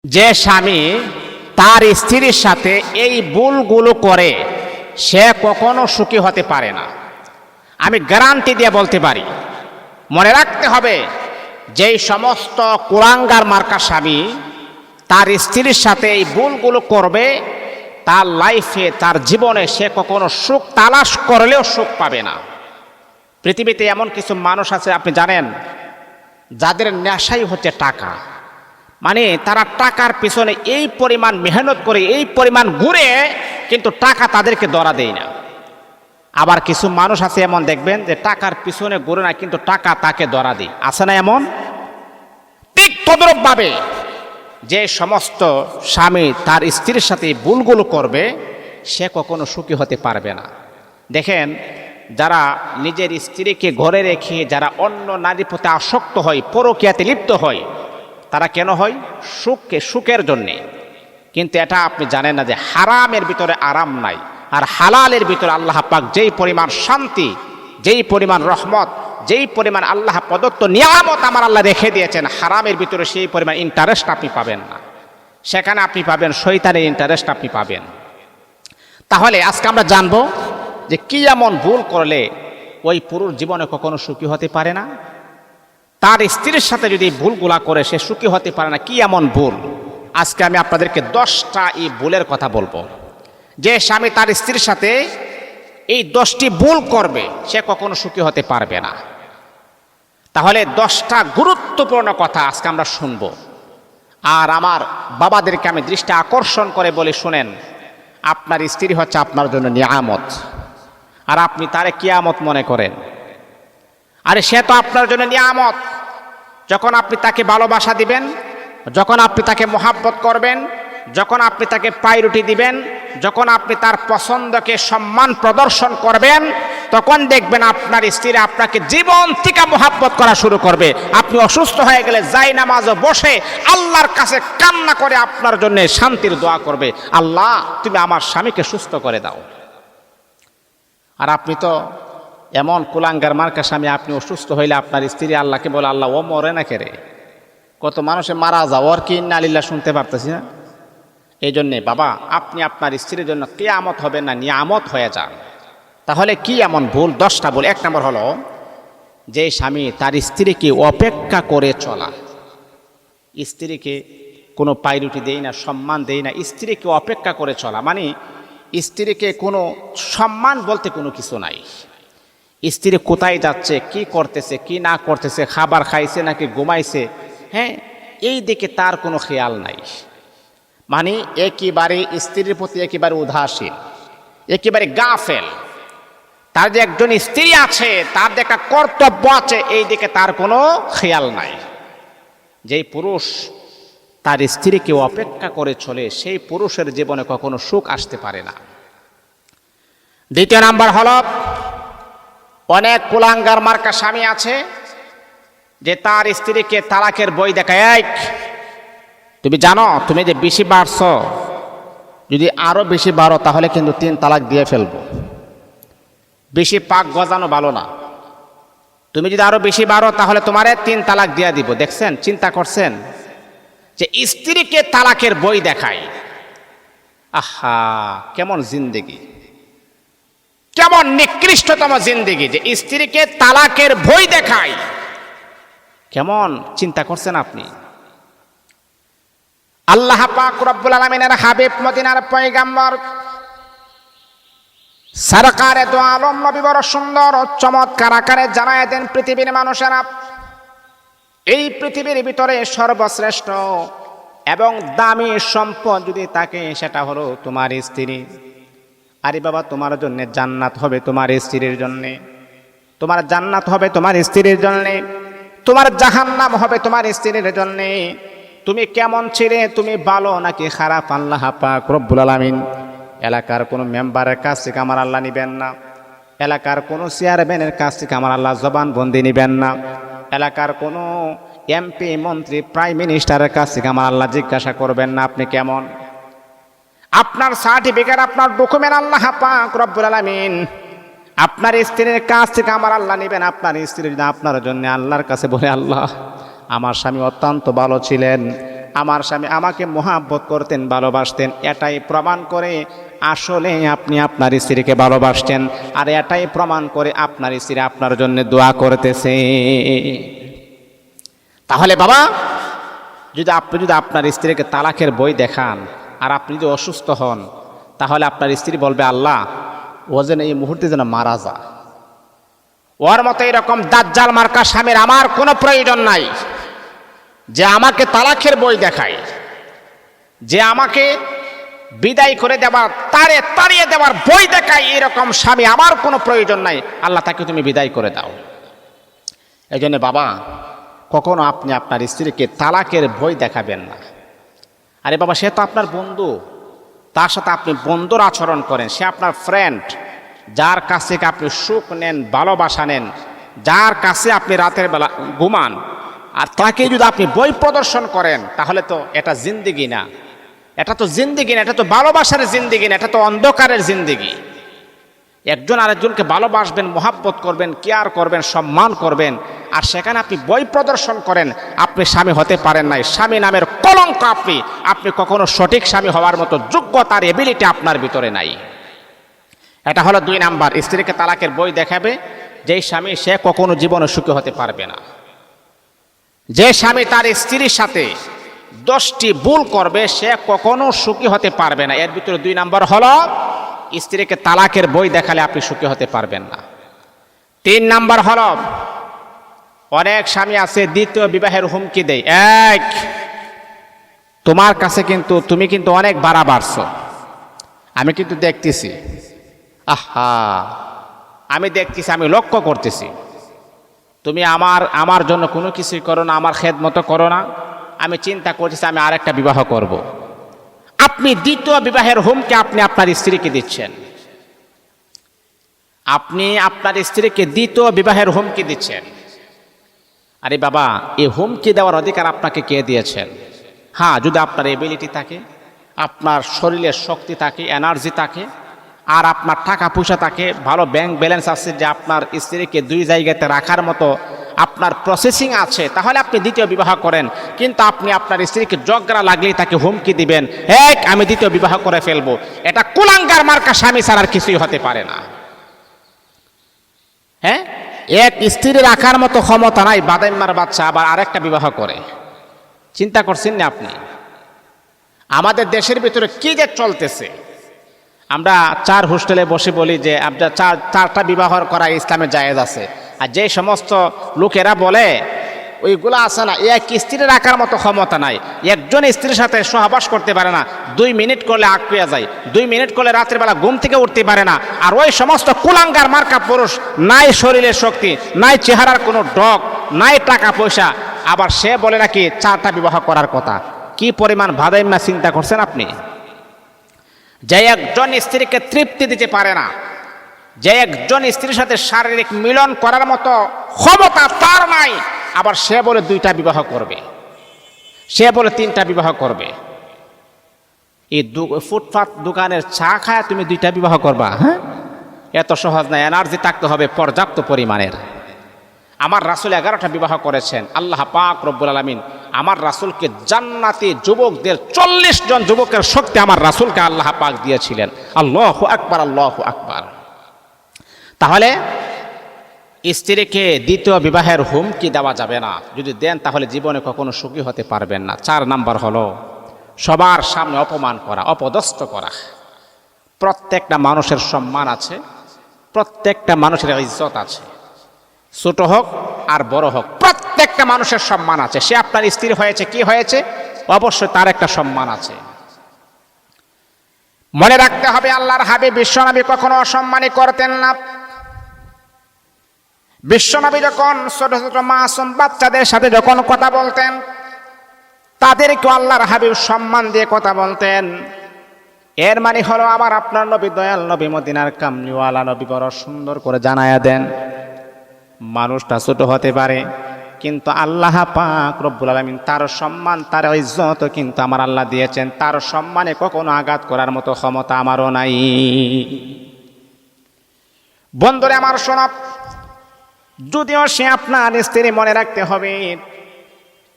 যে স্বামী তার স্ত্রীর সাথে এই ভুলগুলো করে সে কখনো সুখী হতে পারে না। আমি গ্যারান্টি দিয়ে বলতে পারি। মনে রাখতে হবে, যেই সমস্ত কুলাঙ্গার মার্কা স্বামী তার স্ত্রীর সাথে এই ভুলগুলো করবে, তার লাইফে, তার জীবনে সে কখনো সুখ তালাশ করলেও সুখ পাবে না। পৃথিবীতে এমন কিছু মানুষ আছে, আপনি জানেন, যাদের নেশাই হচ্ছে টাকা। মানে তারা টাকার পিছনে এই পরিমাণ মেহনত করে, এই পরিমাণ ঘুরে, কিন্তু টাকা তাদেরকে ধরা দেয় না। আবার কিছু মানুষ আছে এমন, দেখবেন যে টাকার পিছনে ঘুরে না, কিন্তু টাকা তাকে ধরা দেয়। আছে না এমন? ঠিক তদ্রূপভাবে যে সমস্ত স্বামী তার স্ত্রীর সাথে ভুলগুলো করবে, সে কখনো সুখী হতে পারবে না। দেখেন, যারা নিজের স্ত্রীকে ঘরে রেখে যারা অন্য নারীর প্রতি আসক্ত হয়, পরকীয়াতে লিপ্ত হয়, তারা কেন হয়? সুখের জন্যে। কিন্তু এটা আপনি জানেন না যে হারামের ভিতরে আরাম নাই, আর হালালের ভিতরে আল্লাহ পাক যেই পরিমাণ শান্তি, যেই পরিমাণ রহমত, যেই পরিমাণ আল্লাহ প্রদত্ত নিয়ামত আমার আল্লাহ রেখে দিয়েছেন, হারামের ভিতরে সেই পরিমাণ ইন্টারেস্ট আপনি পাবেন না। সেখানে আপনি পাবেন শয়তানের ইন্টারেস্ট আপনি পাবেন। তাহলে আজকে আমরা জানবো যে কি এমন ভুল করলে ওই পুরুষ জীবনে কখনো সুখী হতে পারে না। তার স্ত্রীর সাথে যদি ভুলগুলা করে সে সুখী হতে পারে না, কি এমন ভুল? আজকে আমি আপনাদেরকে 10টা এই ভুলের কথা বলবো। যে স্বামী তার স্ত্রীর সাথে এই 10টি ভুল করবে, সে কখনো সুখী হতে পারবে না। তাহলে 10টা গুরুত্বপূর্ণ কথা আজকে আমরা শুনবো। আর আমার বাবাদেরকে আমি দৃষ্টি আকর্ষণ করে বলি, শুনেন, আপনার স্ত্রী হচ্ছে আপনার জন্য নিয়ামত, আর আপনি তারে কিয়ামত মনে করেন। আরে সে তো আপনার জন্য নিয়ামত। যখন আপনি তাকে ভালোবাসা দিবেন, যখন আপনি তাকে মোহাব্বত করবেন, যখন আপনি তাকে প্রায়োরিটি দিবেন, যখন আপনি তার পছন্দকে সম্মান প্রদর্শন করবেন, তখন দেখবেন আপনার স্ত্রী আপনাকে জীবন থেকে মোহাব্বত করা শুরু করবে। আপনি অসুস্থ হয়ে গেলে জায়নামাজে বসে আল্লাহর কাছে কান্না করে আপনার জন্য শান্তির দোয়া করবে, আল্লাহ তুমি আমার স্বামীকে সুস্থ করে দাও। আর আপনি তো এমন কুলাঙ্গার মার্কা স্বামী, আপনি অসুস্থ হইলে আপনার স্ত্রী আল্লাহকে বলে, আল্লাহ ও মরে না কেরে। কত মানুষে মারা যাও, ওর কি ইন্না লিল্লাহ শুনতে পারতেছি না। এই জন্যে বাবা, আপনি আপনার স্ত্রীর জন্য কিয়ামত হবেন না, নিয়ামত হয়ে যান। তাহলে কি এমন ভুল? 10টা ভুল। 1 নম্বর হলো, যে স্বামী তার স্ত্রীকে অপেক্ষা করে চলা। স্ত্রীকে কোনো প্রায়োরিটি দেই না, সম্মান দেই না, স্ত্রীকে অপেক্ষা করে চলা। মানে স্ত্রীকে কোনো সম্মান বলতে কোনো কিছু নাই। স্ত্রী কোথায় যাচ্ছে, কি করতেছে, কি না করতেছে, খাবার খাইছে নাকি ঘুমাইছে, হ্যাঁ, এই দিকে তার কোনো খেয়াল নাই। মানে একেবারে স্ত্রীর প্রতি একেবারে উদাসীন, একেবারে গাফেল। তার যে একজন স্ত্রী আছে, তার যে একটা কর্তব্য আছে, এই দিকে তার কোনো খেয়াল নাই। যেই পুরুষ তার স্ত্রীকে অপেক্ষা করে চলে, সেই পুরুষের জীবনে কখনো সুখ আসতে পারে না। 2 নাম্বার হলো, অনেক কুলাঙ্গার মার্কা স্বামী আছে যে তার স্ত্রীকে তালাকের বই দেখায়। তুমি জানো, তুমি যে বেশি বাড়ছ, যদি আরো বেশি বাড়ো তাহলে কিন্তু 3 তালাক দিয়ে ফেলবো। বেশি পাক গজানো ভালো না। তুমি যদি আরো বেশি বাড়ো তাহলে তোমারে 3 তালাক দিয়ে দিব। দেখছেন, চিন্তা করছেন যে স্ত্রীকে তালাকের বই দেখায়। আহা, কেমন জিন্দেগি, কেমন নিকৃষ্টতম জিন্দেগি, যে স্ত্রীকে তালাকের বই দেখায়। কেমন চিন্তা করছেন আপনি? আল্লাহ পাক রব্বুল আলামিনের হাবিব, মদিনার পয়গম্বর সরকারে দো আলম নবী বড় সুন্দর ও চমৎকার আকারে জানায় দেন, পৃথিবীর মানুষেরা, এই পৃথিবীর ভিতরে সর্বশ্রেষ্ঠ এবং দামি সম্পদ যদি থাকে, সেটা হলো তোমার স্ত্রী। আরে বাবা, তোমার জন্য জান্নাত হবে তোমার স্ত্রীর জন্যে, তোমার জান্নাত হবে তোমার স্ত্রীর জন্যে, তোমার জাহান্নাম হবে তোমার স্ত্রীর জন্যে। তুমি কেমন ছিলে, তুমি ভালো নাকি খারাপ, আল্লাহ পাক রব্বুল আলামিন এলাকার কোনো মেম্বারের কাছ থেকে আমার আল্লাহ নিবেন না, এলাকার কোনো চেয়ারম্যানের কাছ থেকে আমার আল্লাহ জবান বন্দি নিবেন না, এলাকার কোনো এমপি, মন্ত্রী, প্রাইম মিনিস্টারের কাছ থেকে আমার আল্লাহ জিজ্ঞাসা করবেন না আপনি কেমন। আপনার সার্টিফিকেট, আপনার ডকুমেন্ট আল্লাহ পাক রব্বুল আলামিন আপনার স্ত্রীর কাছ থেকে আমার আল্লাহ নেবেন। আপনার স্ত্রী আপনার জন্য আল্লাহর কাছে বলে, আল্লাহ আমার স্বামী অত্যন্ত ভালো ছিলেন, আমার স্বামী আমাকে মহাব্বত করতেন, ভালোবাসতেন, এটাই প্রমাণ করে আসলে আপনি আপনার স্ত্রীকে ভালোবাসছেন, আর এটাই প্রমাণ করে আপনার স্ত্রী আপনার জন্য দোয়া করতেছে। তাহলে বাবা, আপনি যদি আপনার স্ত্রীকে তালাকের বই দেখান আর আপনি যদি অসুস্থ হন, তাহলে আপনার স্ত্রী বলবে আল্লাহ ও যেন এই মুহূর্তে যেন মারা যা। ওর মতো এরকম দাজ্জাল মার্কা স্বামীর আমার কোনো প্রয়োজন নাই, যে আমাকে তালাকের বই দেখায়, যে আমাকে বিদায় করে দেওয়ার, তাড়িয়ে দেওয়ার বই দেখায়। এরকম স্বামী আমার কোনো প্রয়োজন নাই, আল্লাহ তাকে তুমি বিদায় করে দাও। এই জন্য বাবা, কখনো আপনি আপনার স্ত্রীকে তালাকের বই দেখাবেন না। আরে বাবা, সে তো আপনার বন্ধু, তার সাথে আপনি বন্ধুর আচরণ করেন, সে আপনার ফ্রেন্ড, যার কাছ থেকে আপনি সুখ নেন, ভালোবাসা নেন, যার কাছে আপনি রাতের বেলা ঘুমান, আর তাকে যদি আপনি বই প্রদর্শন করেন, তাহলে তো এটা জিন্দেগি না, এটা তো জিন্দেগি না, এটা তো ভালোবাসার জিন্দেগি না, এটা তো অন্ধকারের জিন্দেগি। একজন আরেকজনকে ভালোবাসবেন, মহাব্বত করবেন, কেয়ার করবেন, সম্মান করবেন, আর সেখানে আপনি বই প্রদর্শন করেন, আপনি স্বামী হতে পারেন নাই। স্বামী নামের কলঙ্ক আপনি কখনো সঠিক স্বামী হওয়ার মতো যোগ্যতার এবিলিটি আপনার ভিতরে নাই। এটা হলো 2 নাম্বার, স্ত্রীকে তালাকের বই দেখাবে যেই স্বামী, সে কখনো জীবনে সুখী হতে পারবে না। যে স্বামী তার স্ত্রীর সাথে 10টি ভুল করবে, সে কখনো সুখী হতে পারবে না। এর ভিতরে 2 নাম্বার হলো স্ত্রীকে তালাকের বই দেখালে আপনি সুখী হতে পারবেন না। 3 নাম্বার হলো, অনেক স্বামী আছে দ্বিতীয় বিবাহের হুমকি দেয়। তোমার কাছে কিন্তু, তুমি কিন্তু অনেক বাড়া বাড়ছো, আমি কিন্তু দেখতেছি, আমি দেখতেছি, আমি লক্ষ্য করতেছি, তুমি আমার জন্য কোনো কিছুই করো না, আমার খেদমতো করো না, আমি চিন্তা করতেছি আমি আরেকটা বিবাহ করব। আপনি দ্বিতীয় বিবাহের হুমকি আপনি আপনার স্ত্রীকে দিচ্ছেন, আপনি আপনার স্ত্রীকে দ্বিতীয় বিবাহের হুমকি দিচ্ছেন। আরে বাবা, এই হুমকি দেওয়ার অধিকার আপনাকে কে দিয়েছেন? হ্যাঁ, যদি আপনার এবিলিটি থাকে, আপনার শরীরের শক্তি থাকে, এনার্জি থাকে, আর আপনার টাকা পয়সা থাকে, ভালো ব্যাংক ব্যালেন্স আছে, যে আপনার স্ত্রীকে 2 জায়গাতে রাখার মতো আপনার প্রসেসিং আছে, তাহলে আপনি দ্বিতীয় বিবাহ করেন। কিন্তু আপনি আপনার স্ত্রীকে জগরা লাগলেই তাকে হুমকি দিবেন, আমি দ্বিতীয় বিবাহ করে ফেলবো, এটা কুলাঙ্গার মার্কা স্বামী ছাড়া আর কিছুই হতে পারে না। এক স্ত্রী রাখার মতো ক্ষমতা নাই, বাদাইম্মার বাচ্চা আবার আরেকটা বিবাহ করে। চিন্তা করছেন না আপনি? আমাদের দেশের ভিতরে কি যে চলতেছে, আমরা 4 হোস্টেলে বসে বলি যে আপনার 4টা বিবাহ করা ইসলামে জায়েজ আছে, আর যে সমস্ত লোকেরা বলে ওইগুলো আছে না, এক স্ত্রী রাখার মতো ক্ষমতা নাই, একজন স্ত্রীর সাথে সহবাস করতে পারে না, 2 মিনিট করলে আটকে যায়, 2 মিনিট করলে রাতের বেলা ঘুম থেকে উঠতে পারে না। আর ওই সমস্ত কুলাঙ্গার মার্কা পুরুষ, নাই শরীরের শক্তি, নাই চেহারার কোনো ডগ, নাই টাকা পয়সা, আবার সে বলে নাকি 4টা বিবাহ করার কথা। কি পরিমাণ ভাদাইম্মা চিন্তা করছেন আপনি? যে একজন স্ত্রীকে তৃপ্তি দিতে পারে না, যে একজন স্ত্রীর সাথে শারীরিক মিলন করার মতো ক্ষমতা তার নাই, আবার সে বলে 2টা বিবাহ করবে, সে বলে 3টা বিবাহ করবে। এই ফুটপাত দোকানের চা খায় তুমি 2টা বিবাহ করবা? এত সহজ না, এনার্জি থাকতে হবে পর্যাপ্ত পরিমাণের। আমার রাসূল 11টা বিবাহ করেছেন। আল্লাহ পাক রব্বুল আলামিন আমার রাসূলকে জান্নাতি যুবকদের 40 জন যুবকের শক্তি আমার রাসূলকে আল্লাহ পাক দিয়েছিলেন। আল্লাহু আকবার, আল্লাহু আকবার। তাহলে স্ত্রীকে দ্বিতীয় বিবাহের হুমকি দেওয়া যাবে না, যদি দেন তাহলে জীবনে কখনো সুখী হতে পারবেন না। 4 নাম্বার হলো সবার সামনে অপমান করা, অপদস্থ করা। প্রত্যেকটা মানুষের সম্মান আছে, প্রত্যেকটা মানুষের ইজ্জত আছে, ছোট হোক আর বড় হোক, প্রত্যেকটা মানুষের সম্মান আছে। সে আপনার স্ত্রী হয়েছে, কি হয়েছে, অবশ্যই তার একটা সম্মান আছে। মনে রাখতে হবে, আল্লাহর হাবিব বিশ্বনবী কখনো অসম্মানী করতেন না। বিশ্বনবী যখন ছোট ছোট মাসুম বাচ্চাদের সাথে যখন কথা বলতেন, তাদেরকে আল্লাহর হাবিব সম্মান দিয়ে কথা বলতেন। এর মানে হলো আমার আপনার নবী, দয়াল নবী, মদিনার কামলিওয়ালা নবী বড় সুন্দর করে জানায়া দেন, মানুষটা ছোট হতে পারে, কিন্তু আল্লাহ পাক রব্বুল আলামিন তার সম্মান, তার ইজ্জত কিন্তু আমার আল্লাহ দিয়েছেন। তার সম্মানে কখনো আঘাত করার মতো ক্ষমতা আমারও নাই। বন্ধুরে আমার শোনো, যদিও সে আপনার স্ত্রী, মনে রাখতে হবে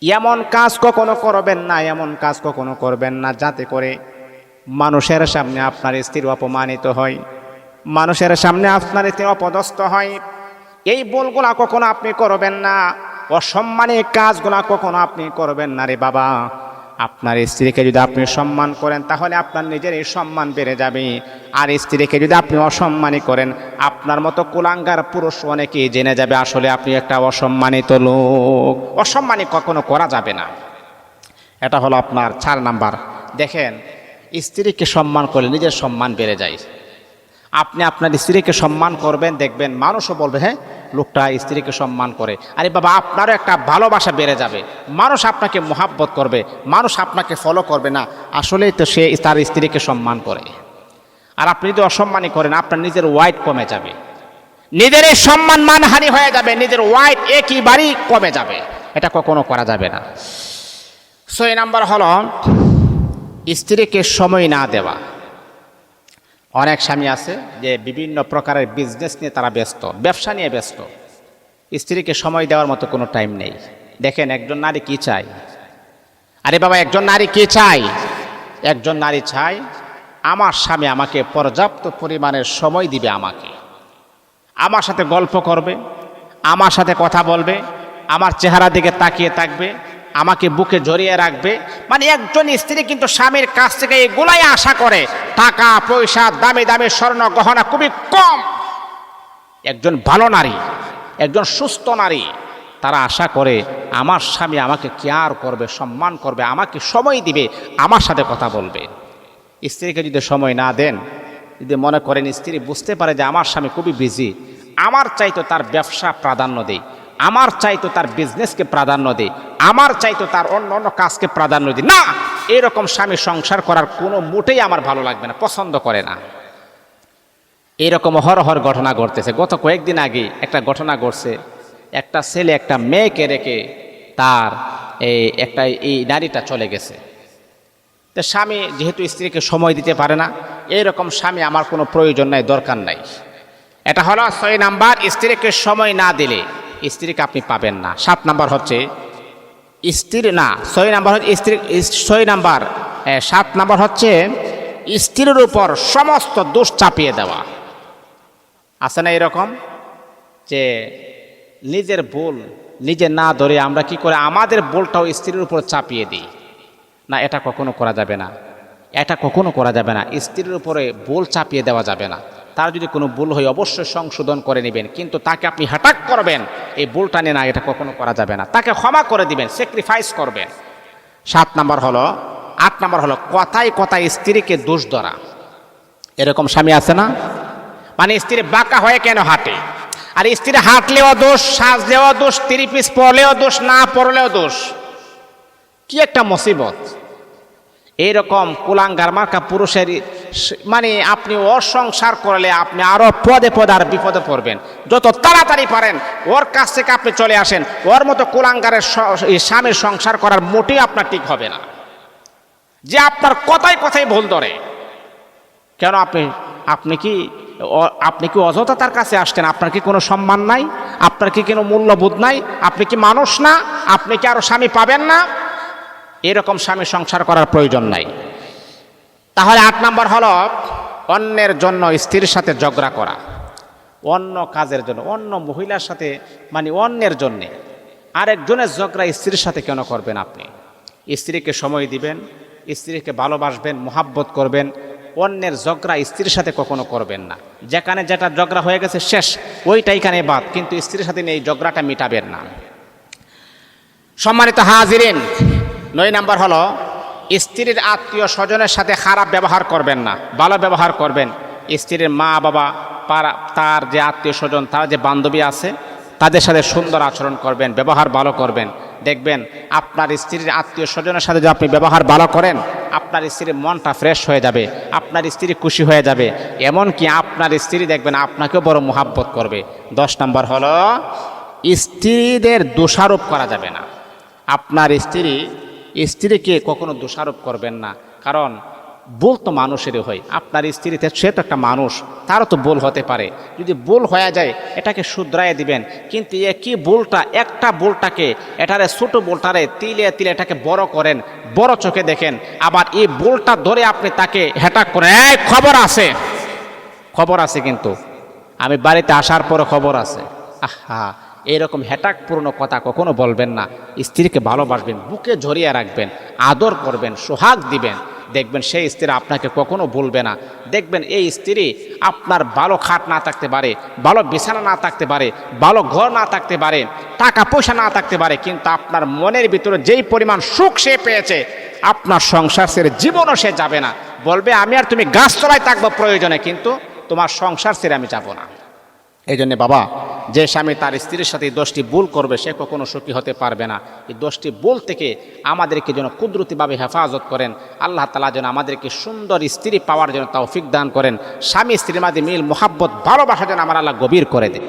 এমন কাজ কখনো করবেন না, এমন কাজ কখনো করবেন না যাতে করে মানুষের সামনে আপনার স্ত্রী অপমানিত হয়, মানুষের সামনে আপনার স্ত্রী অপদস্থ হয়। এই ভুলগুলা কখনো আপনি করবেন না, অসম্মানী কাজগুলা কখনো আপনি করবেন না রে বাবা। আপনার স্ত্রীকে যদি আপনি সম্মান করেন তাহলে আপনার নিজের এই সম্মান বেড়ে যাবে। আর স্ত্রীকে যদি আপনি অসম্মানী করেন, আপনার মতো কুলাঙ্গার পুরুষ অনেকেই জেনে যাবে আসলে আপনি একটা অসম্মানিত লোক। অসম্মানী কখনো করা যাবে না। এটা হলো আপনার 4 নাম্বার। দেখেন, স্ত্রীকে সম্মান করলে নিজের সম্মান বেড়ে যায়। আপনি আপনার স্ত্রীকে সম্মান করবেন, দেখবেন মানুষও বলবে হ্যাঁ লোকটা স্ত্রীকে সম্মান করে। আরে বাবা, আপনারও একটা ভালোবাসা বেড়ে যাবে, মানুষ আপনাকে মোহাব্বত করবে, মানুষ আপনাকে ফলো করবে না আসলেই তো সে তার স্ত্রীকে সম্মান করে। আর আপনি যদি অসম্মানী করেন আপনার নিজের ওয়াইট কমে যাবে, নিজের এই সম্মান মানহানি হয়ে যাবে, নিজের ওয়াইট একইবারই কমে যাবে। এটা কখনো করা যাবে না। 6 নাম্বার হলো স্ত্রীকে সময় না দেওয়া। অনেক স্বামী আছে যে বিভিন্ন প্রকারের বিজনেস নিয়ে তারা ব্যস্ত, ব্যবসা নিয়ে ব্যস্ত, স্ত্রীকে সময় দেওয়ার মতো কোনো টাইম নেই। দেখেন, একজন নারী কি চায়? আরে বাবা, একজন নারী কি চায়? একজন নারী চায় আমার স্বামী আমাকে পর্যাপ্ত পরিমাণের সময় দিবে, আমাকে আমার সাথে গল্প করবে, আমার সাথে কথা বলবে, আমার চেহারা দিকে তাকিয়ে থাকবে, আমাকে বুকে জড়িয়ে রাখবে। মানে একজন স্ত্রী কিন্তু স্বামীর কাছ থেকে এগুলাই আশা করে। টাকা পয়সা, দামি দামি স্বর্ণ গহনা খুবই কম। একজন ভালো নারী, একজন সুস্থ নারী, তারা আশা করে আমার স্বামী আমাকে কেয়ার করবে, সম্মান করবে, আমাকে সময় দিবে, আমার সাথে কথা বলবে। স্ত্রীকে যদি সময় না দেন, যদি মনে করেন স্ত্রী বুঝতে পারে যে আমার স্বামী খুবই বিজি, আমার চাইতো তার ব্যবসা প্রাধান্য দেই, আমার চাইতো তার বিজনেসকে প্রাধান্য দেই, আমার চাইতো তার অন্য অন্য কাজকে প্রাধান্য দিই, না, এরকম স্বামী সংসার করার কোনো মোটেই আমার ভালো লাগবে না, পছন্দ করে না। এরকম হরহর ঘটনা ঘটতেছে। গত কয়েকদিন আগে একটা ঘটনা ঘটছে, একটা ছেলে একটা মেয়েকে রেখে তার এই নারীটা চলে গেছে। তো স্বামী যেহেতু স্ত্রীকে সময় দিতে পারে না, এইরকম স্বামী আমার কোনো প্রয়োজন নাই, দরকার নাই। এটা হলো 6 নাম্বার। স্ত্রীকে সময় না দিলে স্ত্রীকে আপনি পাবেন না। 7 নাম্বার হচ্ছে স্ত্রী না, 6 নাম্বার হচ্ছে স্ত্রী, 6 নাম্বার 7 নাম্বার হচ্ছে স্ত্রীর উপর সমস্ত দোষ চাপিয়ে দেওয়া। আছে না এরকম যে নিজের ভুল নিজে না ধরে আমরা কি করে আমাদের ভুলটাও স্ত্রীর উপর চাপিয়ে দিই? না, এটা কখনো করা যাবে না, এটা কখনো করা যাবে না। স্ত্রীর উপরে ভুল চাপিয়ে দেওয়া যাবে না। তার যদি কোনো ভুল হয় অবশ্যই সংশোধন করে নেবেন, কিন্তু তাকে আপনি হ্যাটাক করবেন এই ভুলটা নিয়ে না, এটা কখনো করা যাবে না। তাকে ক্ষমা করে দিবেন, স্যাক্রিফাইস করবেন। 7 নাম্বার হলো 8 নাম্বার হলো কথায় কথায় স্ত্রীকে দোষ ধরা। এরকম স্বামী আছে না? মানে স্ত্রী বাঁকা হয়ে কেন হাঁটে, আর স্ত্রী হাঁটলেও দোষ, সাজলেও দোষ, 3 পিস পরলেও দোষ, না পরলেও দোষ। কি একটা মুসিবত! এইরকম কুলাঙ্গার মার্কা পুরুষের মানে আপনি ওর সংসার করলে আপনি আরো পদে পদে আর বিপদে পড়বেন। যত তাড়াতাড়ি পারেন ওর কাছ থেকে আপনি চলে আসেন। ওর মতো কুলাঙ্গারের স্বামীর সংসার করার মোটেই আপনার ঠিক হবে না, যে আপনার কথায় কথায় ভুল ধরে। কেন আপনি কি অযথা তার কাছে আসছেন? আপনার কি কোনো সম্মান নাই? আপনার কি কোনো মূল্যবোধ নাই? আপনি কি মানুষ না? আপনি কি আরো স্বামী পাবেন না? এরকম স্বামী সংসার করার প্রয়োজন নাই। তাহলে 8 নাম্বার হলো অন্যের জন্য স্ত্রীর সাথে ঝগড়া করা, অন্য কাজের জন্য, অন্য মহিলার সাথে, মানে অন্যের জন্যে আরেকজনের ঝগড়া স্ত্রীর সাথে কেন করবেন? আপনি স্ত্রীকে সময় দিবেন, স্ত্রীকে ভালোবাসবেন, মোহাব্বত করবেন। অন্যের ঝগড়া স্ত্রীর সাথে কখনো করবেন না। যেখানে যেটা ঝগড়া হয়ে গেছে শেষ, ওইটাইখানে বাদ, কিন্তু স্ত্রীর সাথে এই ঝগড়াটা মিটাবেন না। সম্মানিত হাজিরিন, 9 নাম্বার হলো স্ত্রীর আত্মীয় স্বজনের সাথে খারাপ ব্যবহার করবেন না, ভালো ব্যবহার করবেন। স্ত্রীর মা বাবা, তার যে আত্মীয় স্বজন, তার যে বান্ধবী আছে, তাদের সাথে সুন্দর আচরণ করবেন, ব্যবহার ভালো করবেন। দেখবেন আপনার স্ত্রীর আত্মীয় স্বজনের সাথে যদি আপনি ব্যবহার ভালো করেন, আপনার স্ত্রীর মনটা ফ্রেশ হয়ে যাবে, আপনার স্ত্রী খুশি হয়ে যাবে, এমনকি আপনার স্ত্রী দেখবেন আপনাকেও বড় মোহাব্বত করবে। 10 নাম্বার হলো স্ত্রীদের দোষারোপ করা যাবে না। আপনার স্ত্রীকে কখনো দোষারোপ করবেন না, কারণ ভুল তো মানুষেরই হয়, আপনার স্ত্রীতে সে তো একটা মানুষ, তারও তো ভুল হতে পারে। যদি ভুল হয়ে যায় এটাকে শুধরাইয়া দিবেন, কিন্তু এ কি ভুলটা, একটা ভুলটাকে এটারে ছোট ভুলটারে তিলে তিলে এটাকে বড় করেন, বড় চোখে দেখেন, আবার এই ভুলটা ধরে আপনি তাকে হ্যাটাক করেন, এই খবর আছে কিন্তু আমি বাড়িতে আসার পরে খবর আছে। আহা, এরকম হ্যাটাকপূর্ণ কথা কখনো বলবেন না। স্ত্রীকে ভালোবাসবেন, বুকে জড়িয়ে রাখবেন, আদর করবেন, সোহাগ দিবেন, দেখবেন সেই স্ত্রী আপনাকে কখনো ভুলবে না। দেখবেন এই স্ত্রী আপনার ভালো খাট না থাকতে পারে, ভালো বিছানা না থাকতে পারে, ভালো ঘর না থাকতে পারে, টাকা পয়সা না থাকতে পারে, কিন্তু আপনার মনের ভিতরে যেই পরিমাণ সুখ সে পেয়েছে, আপনার সংসার ছেড়ে জীবনও সে যাবে না। বলবে আমি আর তুমি গাছতলায় থাকবো প্রয়োজনে, কিন্তু তোমার সংসার ছেড়ে আমি যাব না। এই জন্যে বাবা, যে স্বামী তার স্ত্রীর সাথে 10টি ভুল করবে সে কখনো সুখী হতে পারবে না। এই 10টি ভুল থেকে আমাদেরকে যেন কুদরতিভাবে হেফাজত করেন। আল্লাহ তাআলা যেন আমাদেরকে সুন্দর স্ত্রী পাওয়ার জন্য তৌফিক দান করেন। স্বামী স্ত্রীর মাঝে মিল, মোহাব্বত, ভালোবাসা যেন আমার আল্লাহ গভীর করে দেন।